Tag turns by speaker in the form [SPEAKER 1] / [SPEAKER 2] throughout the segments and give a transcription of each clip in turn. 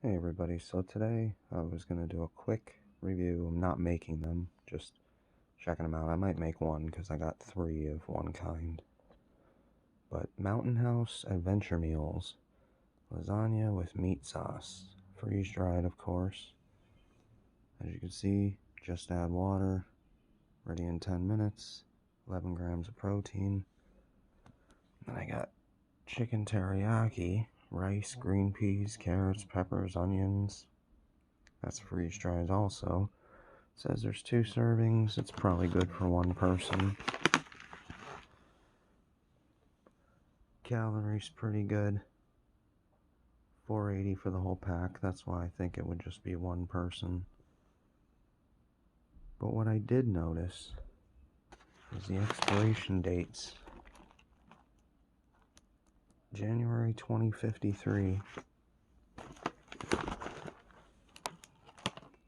[SPEAKER 1] Hey everybody, so today I was going to do a quick review. I'm not making them, just checking them out. I might make one because I got 3 of one kind. But Mountain House Adventure Meals. Lasagna with meat sauce. Freeze dried, of course. As you can see, just add water. Ready in 10 minutes. 11 grams of protein. Then I got chicken teriyaki, rice, green peas, carrots, peppers, onions. That's freeze dried also. It says there's 2 servings. It's probably good for one person. Calories pretty good. 480 for the whole pack. That's why I think it would just be one person. But what I did notice is the expiration dates. January 2053.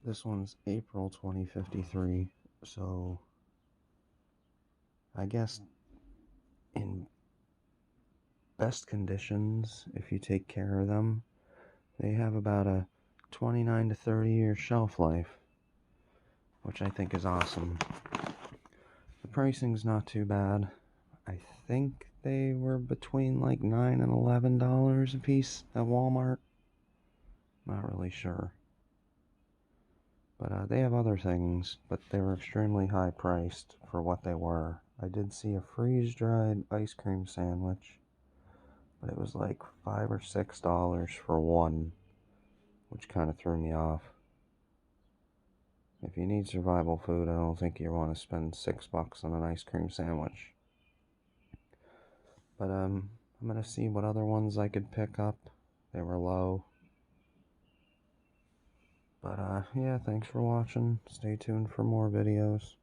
[SPEAKER 1] This one's April 2053. So I guess in best conditions, if you take care of them, they have about a 29 to 30 year shelf life, which I think is awesome. The pricing's not too bad. I think they were between like $9 and $11 a piece at Walmart. Not really sure. But they have other things, but they were extremely high priced for what they were. I did see a freeze-dried ice cream sandwich, but it was like $5 or $6 for one, which kind of threw me off. If you need survival food, I don't think you want to spend $6 on an ice cream sandwich. But I'm gonna see what other ones I could pick up. They were low. But yeah, thanks for watching. Stay tuned for more videos.